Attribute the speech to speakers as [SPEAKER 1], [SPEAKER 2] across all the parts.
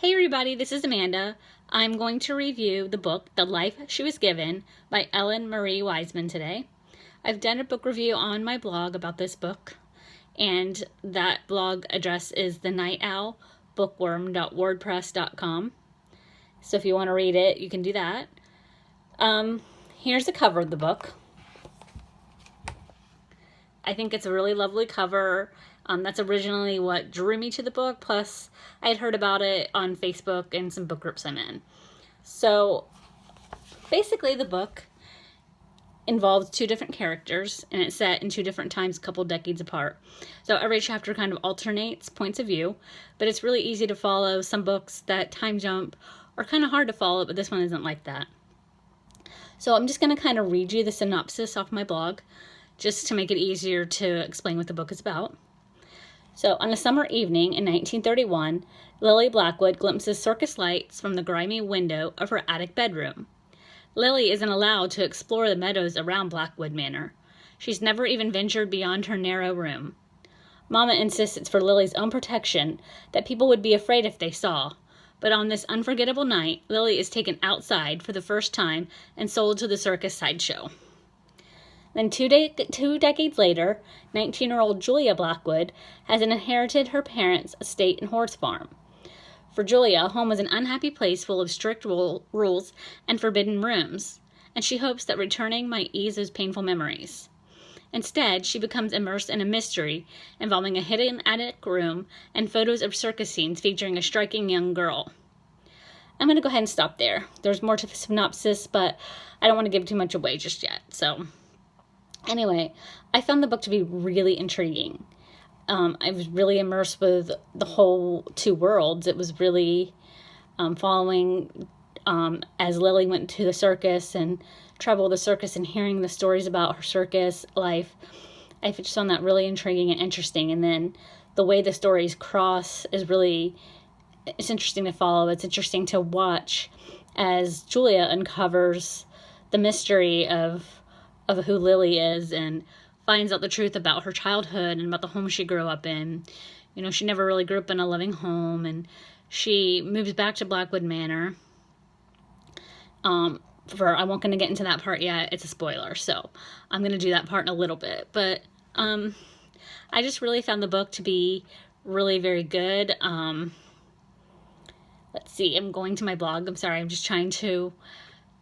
[SPEAKER 1] Hey everybody, this is Amanda. I'm going to review the book, The Life She Was Given by Ellen Marie Wiseman today. I've done a book review on my blog about this book, and that blog address is thenightowlbookworm.wordpress.com. So if you want to read it, you can do that. Here's the cover of the book. I think it's a really lovely cover. That's originally what drew me to the book, plus I had heard about it on Facebook and some book groups I'm in. So basically the book involves two different characters, and it's set in two different times, a couple decades apart. So every chapter kind of alternates points of view, but it's really easy to follow. Some books that time jump are kind of hard to follow, but this one isn't like that. So I'm just going to kind of read you the synopsis off my blog, just to make it easier to explain what the book is about. So, on a summer evening in 1931, Lily Blackwood glimpses circus lights from the grimy window of her attic bedroom. Lily isn't allowed to explore the meadows around Blackwood Manor. She's never even ventured beyond her narrow room. Mama insists it's for Lily's own protection, that people would be afraid if they saw. But on this unforgettable night, Lily is taken outside for the first time and sold to the circus sideshow. Then two decades later, 19-year-old Julia Blackwood has inherited her parents' estate and horse farm. For Julia, home was an unhappy place full of strict rules and forbidden rooms, and she hopes that returning might ease those painful memories. Instead, she becomes immersed in a mystery involving a hidden attic room and photos of circus scenes featuring a striking young girl. I'm going to go ahead and stop there. There's more to the synopsis, but I don't want to give too much away just yet, so... Anyway, I found the book to be really intriguing. I was really immersed with the whole two worlds. It was really following as Lily went to the circus and traveled the circus and hearing the stories about her circus life. I just found that really intriguing and interesting. And then the way the stories cross is really, it's interesting to follow. It's interesting to watch as Julia uncovers the mystery of who Lily is and finds out the truth about her childhood and about the home she grew up in. You know, she never really grew up in a loving home, and she moves back to Blackwood Manor. I won't going to get into that part yet. It's a spoiler, so I'm going to do that part in a little bit. But I just really found the book to be really very good. Let's see. I'm going to my blog. I'm sorry. I'm just trying to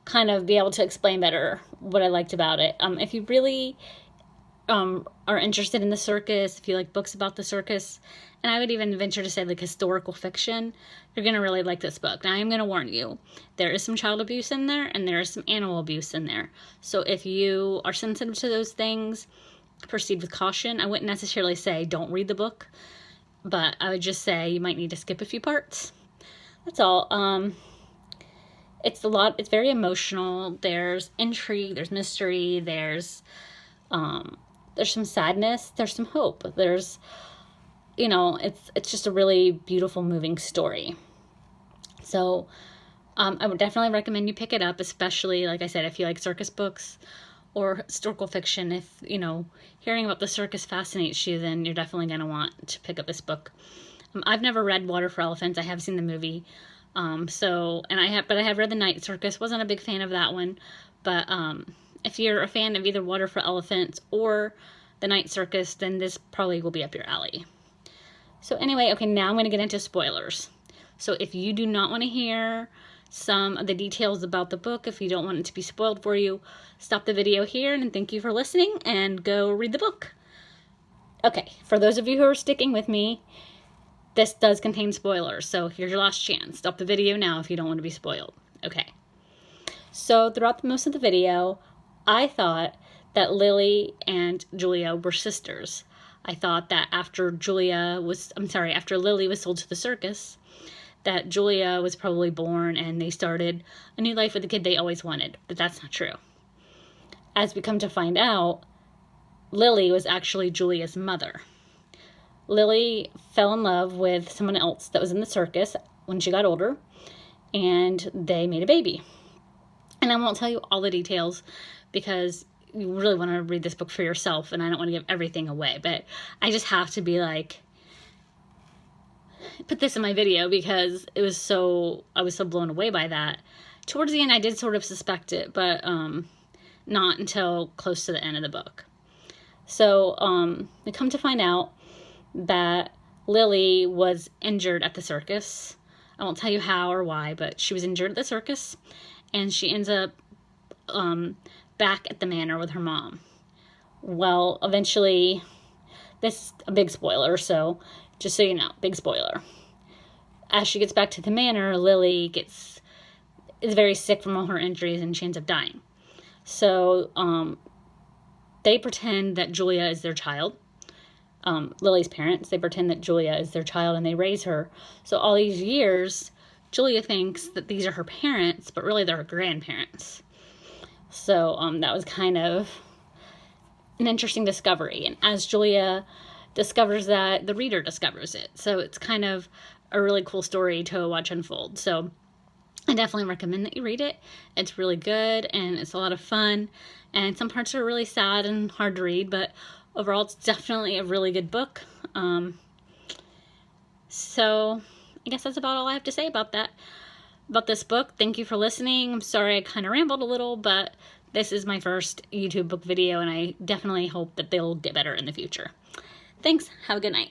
[SPEAKER 1] kind of be able to explain better what I liked about it. If you really are interested in the circus, if you like books about the circus, and I would even venture to say like historical fiction, you're going to really like this book. Now, I'm going to warn you, there is some child abuse in there, and there is some animal abuse in there. So if you are sensitive to those things, proceed with caution. I wouldn't necessarily say don't read the book, but I would just say you might need to skip a few parts. That's all. It's a lot. It's very emotional. There's intrigue. There's mystery. There's some sadness. There's some hope. There's, it's just a really beautiful, moving story. So, I would definitely recommend you pick it up, especially, like I said, if you like circus books or historical fiction. If, hearing about the circus fascinates you, then you're definitely going to want to pick up this book. I've never read Water for Elephants. I have seen the movie. I have read The Night Circus. Wasn't a big fan of that one, but if you're a fan of either Water for Elephants or The Night Circus, then this probably will be up your alley. So anyway, okay, now I'm going to get into spoilers. So if you do not want to hear some of the details about the book, if you don't want it to be spoiled for you, stop the video here, and thank you for listening, and go read the book. Okay, for those of you who are sticking with me, this does contain spoilers, so here's your last chance. Stop the video now if you don't want to be spoiled. Okay. So throughout most of the video, I thought that Lily and Julia were sisters. I thought that after Lily was sold to the circus, that Julia was probably born and they started a new life with the kid they always wanted, but that's not true. As we come to find out, Lily was actually Julia's mother. Lily fell in love with someone else that was in the circus when she got older, and they made a baby. And I won't tell you all the details because you really want to read this book for yourself, and I don't want to give everything away, but I just have to be like, put this in my video because I was so blown away by that. Towards the end, I did sort of suspect it, but not until close to the end of the book. So we come to find out that Lily was injured at the circus. I won't tell you how or why, but she was injured at the circus, and she ends up back at the manor with her mom. Well, eventually, this is a big spoiler, so just so you know, big spoiler. As she gets back to the manor, Lily is very sick from all her injuries, and she ends up dying. So they pretend that Julia is their child. Lily's parents, they pretend that Julia is their child, and they raise her. So all these years, Julia thinks that these are her parents, but really they're her grandparents. So that was kind of an interesting discovery. And as Julia discovers that, the reader discovers it. So it's kind of a really cool story to watch unfold. So I definitely recommend that you read it. It's really good, and it's a lot of fun. And some parts are really sad and hard to read, but overall, it's definitely a really good book. So I guess that's about all I have to say about this book. Thank you for listening. I'm sorry I kind of rambled a little, but this is my first YouTube book video, and I definitely hope that they'll get better in the future. Thanks. Have a good night.